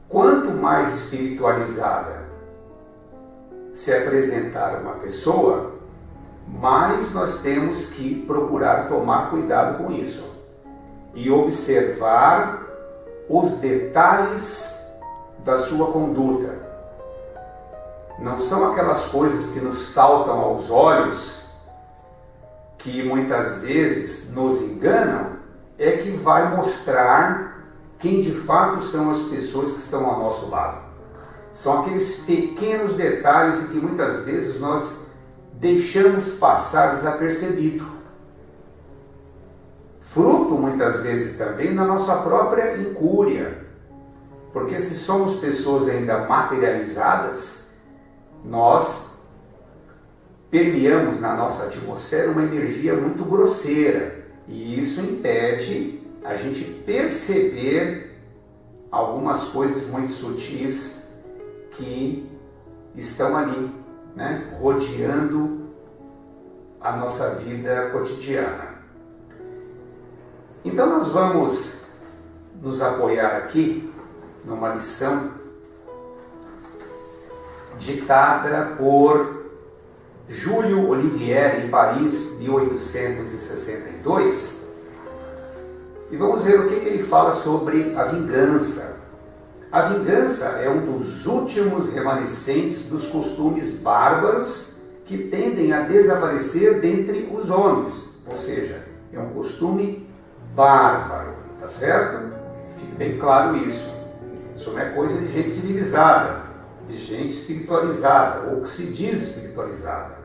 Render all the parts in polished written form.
Quanto mais espiritualizada se apresentar uma pessoa, mais nós temos que procurar tomar cuidado com isso e observar os detalhes da sua conduta. Não são aquelas coisas que nos saltam aos olhos, que muitas vezes nos enganam, é que vai mostrar quem de fato são as pessoas que estão ao nosso lado. São aqueles pequenos detalhes que muitas vezes nós deixamos passar desapercebido. Fruto muitas vezes também da nossa própria incúria. Porque se somos pessoas ainda materializadas, nós permeamos na nossa atmosfera uma energia muito grosseira. E isso impede a gente perceber algumas coisas muito sutis que estão ali, né, rodeando a nossa vida cotidiana. Então nós vamos nos apoiar aqui numa lição ditada por Júlio Olivieri, em Paris, 1862, e vamos ver o que ele fala sobre a vingança. A vingança é um dos últimos remanescentes dos costumes bárbaros que tendem a desaparecer dentre os homens, ou seja, é um costume bárbaro, tá certo? Fique bem claro isso. Isso não é coisa de gente civilizada, de gente espiritualizada, ou que se diz espiritualizada.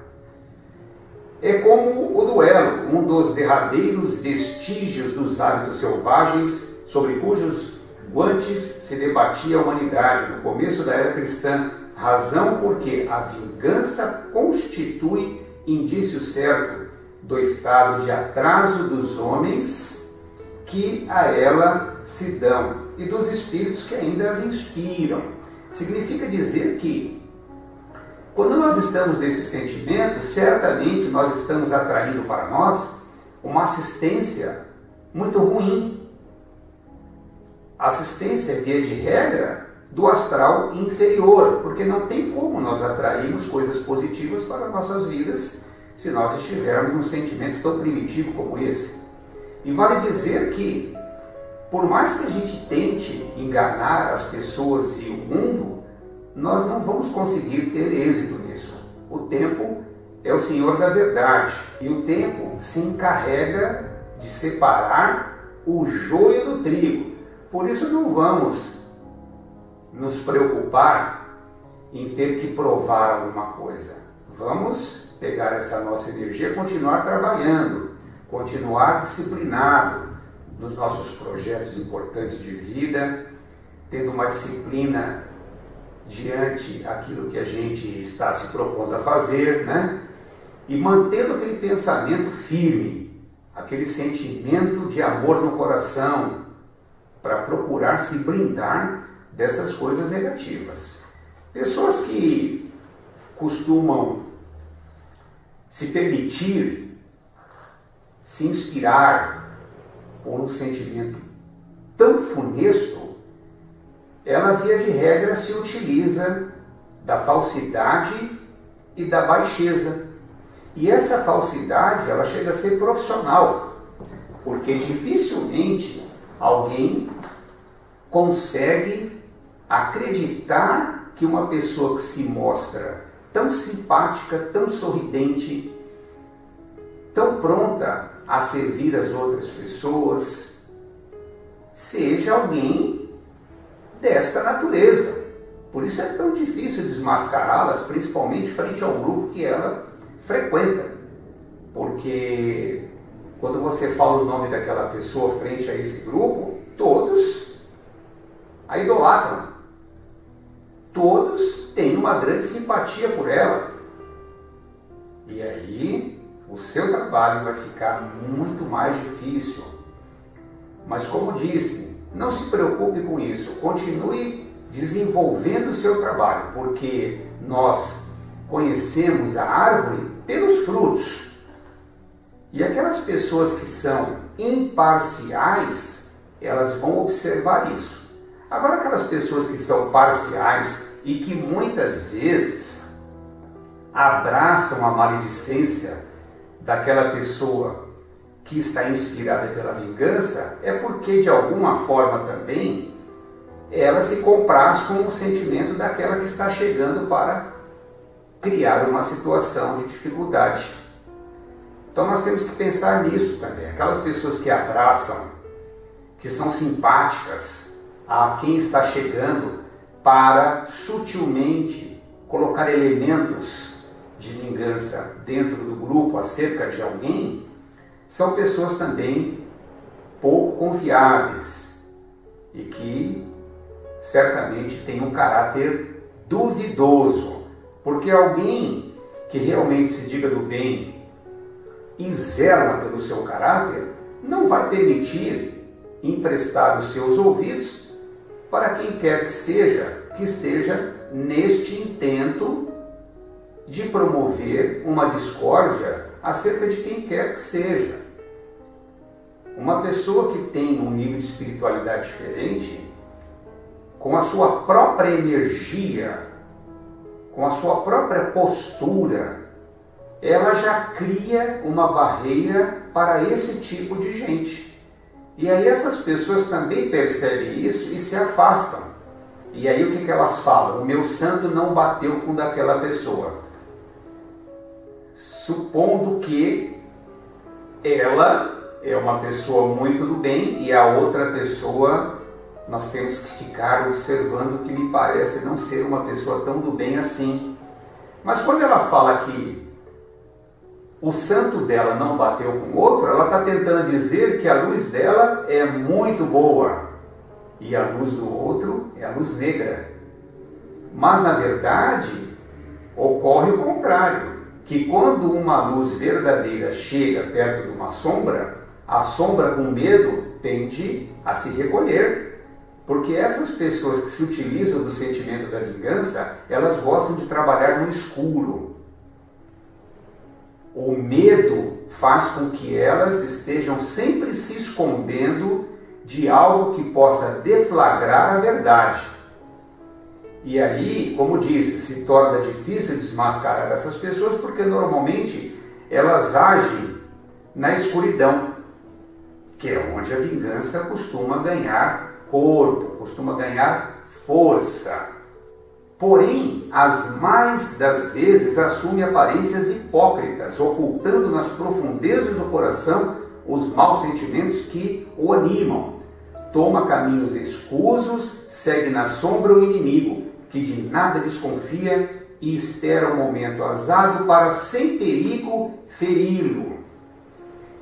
É como o duelo, um dos derradeiros vestígios dos hábitos selvagens sobre cujos guantes se debatia a humanidade no começo da era cristã, razão porque a vingança constitui indício certo do estado de atraso dos homens que a ela se dão e dos espíritos que ainda as inspiram. Significa dizer que quando nós estamos nesse sentimento, certamente nós estamos atraindo para nós uma assistência muito ruim. Assistência, via de regra, do astral inferior, porque não tem como nós atrairmos coisas positivas para nossas vidas se nós estivermos num sentimento tão primitivo como esse. E vale dizer que, por mais que a gente tente enganar as pessoas e o mundo, nós não vamos conseguir ter êxito nisso. O tempo é o senhor da verdade, e o tempo se encarrega de separar o joio do trigo. Por isso não vamos nos preocupar em ter que provar alguma coisa. Vamos pegar essa nossa energia e continuar trabalhando, continuar disciplinado nos nossos projetos importantes de vida, tendo uma disciplina diante aquilo que a gente está se propondo a fazer, né? E mantendo aquele pensamento firme, aquele sentimento de amor no coração, para procurar se blindar dessas coisas negativas. Pessoas que costumam se permitir se inspirar por um sentimento tão funesto, ela, via de regra, se utiliza da falsidade e da baixeza. E essa falsidade, ela chega a ser profissional, porque dificilmente alguém consegue acreditar que uma pessoa que se mostra tão simpática, tão sorridente, tão pronta a servir as outras pessoas, seja alguém desta natureza. Por isso é tão difícil desmascará-las, principalmente frente ao grupo que ela frequenta. Porque quando você fala o nome daquela pessoa frente a esse grupo, todos a idolatram. Todos têm uma grande simpatia por ela. E aí o seu trabalho vai ficar muito mais difícil. Mas como disse, não se preocupe com isso. Continue desenvolvendo o seu trabalho, porque nós conhecemos a árvore pelos frutos. E aquelas pessoas que são imparciais, elas vão observar isso. Agora, aquelas pessoas que são parciais e que muitas vezes abraçam a maledicência daquela pessoa que está inspirada pela vingança, é porque de alguma forma também ela se compraz com o sentimento daquela que está chegando para criar uma situação de dificuldade. Então nós temos que pensar nisso também. Aquelas pessoas que abraçam, que são simpáticas a quem está chegando para sutilmente colocar elementos de vingança dentro do grupo acerca de alguém, são pessoas também pouco confiáveis e que certamente têm um caráter duvidoso, porque alguém que realmente se diga do bem e zela pelo seu caráter não vai permitir emprestar os seus ouvidos para quem quer que esteja neste intento de promover uma discórdia acerca de quem quer que seja. Uma pessoa que tem um nível de espiritualidade diferente, com a sua própria energia, com a sua própria postura, ela já cria uma barreira para esse tipo de gente. E aí essas pessoas também percebem isso e se afastam. E aí o que elas falam? O meu santo não bateu com o daquela pessoa. Supondo que ela é uma pessoa muito do bem e a outra pessoa nós temos que ficar observando que me parece não ser uma pessoa tão do bem assim. Mas quando ela fala que o santo dela não bateu com o outro, ela está tentando dizer que a luz dela é muito boa e a luz do outro é a luz negra. Mas na verdade ocorre o contrário, que quando uma luz verdadeira chega perto de uma sombra, a sombra com medo tende a se recolher. Porque essas pessoas que se utilizam do sentimento da vingança, elas gostam de trabalhar no escuro. O medo faz com que elas estejam sempre se escondendo de algo que possa deflagrar a verdade. E aí, como disse, se torna difícil desmascarar essas pessoas, porque normalmente elas agem na escuridão, que é onde a vingança costuma ganhar corpo, costuma ganhar força. Porém, as mais das vezes assume aparências hipócritas, ocultando nas profundezas do coração os maus sentimentos que o animam. Toma caminhos escusos, segue na sombra o inimigo, que de nada desconfia e espera o momento azado para, sem perigo, feri-lo.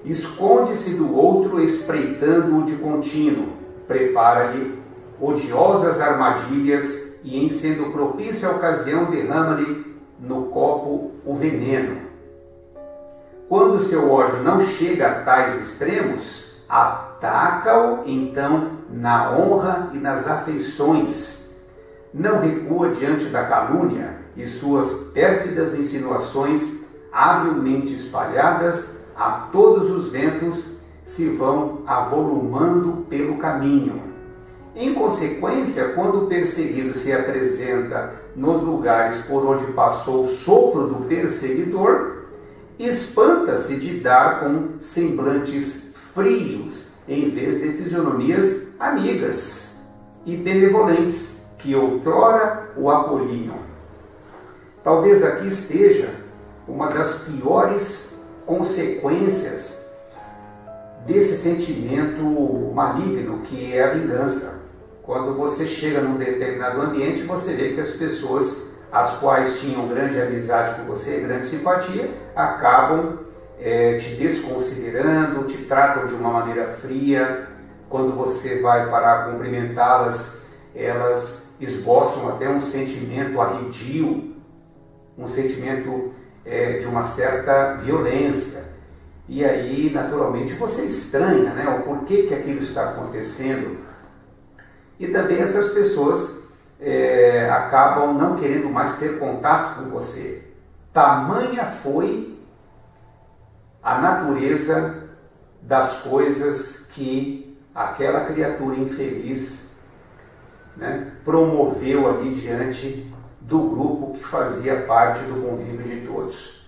Esconde-se do outro, espreitando-o de contínuo. Prepara-lhe odiosas armadilhas e, em sendo propícia a ocasião, derrama-lhe no copo o veneno. Quando seu ódio não chega a tais extremos, ataca-o então na honra e nas afeições. Não recua diante da calúnia e suas pérfidas insinuações, habilmente espalhadas a todos os ventos, se vão avolumando pelo caminho. Em consequência, quando o perseguido se apresenta nos lugares por onde passou o sopro do perseguidor, espanta-se de dar com semblantes frios, em vez de fisionomias amigas e benevolentes, que outrora o acolhiam. Talvez aqui esteja uma das piores consequências desse sentimento maligno que é a vingança. Quando você chega num determinado ambiente, você vê que as pessoas, as quais tinham grande amizade com você, grande simpatia, acabam te desconsiderando, te tratam de uma maneira fria. Quando você vai para cumprimentá-las, elas esboçam até um sentimento arredio, um sentimento de uma certa violência. E aí, naturalmente, você estranha, né, o porquê que aquilo está acontecendo. E também essas pessoas acabam não querendo mais ter contato com você. Tamanha foi a natureza das coisas que aquela criatura infeliz né, promoveu ali diante do grupo que fazia parte do convívio de todos.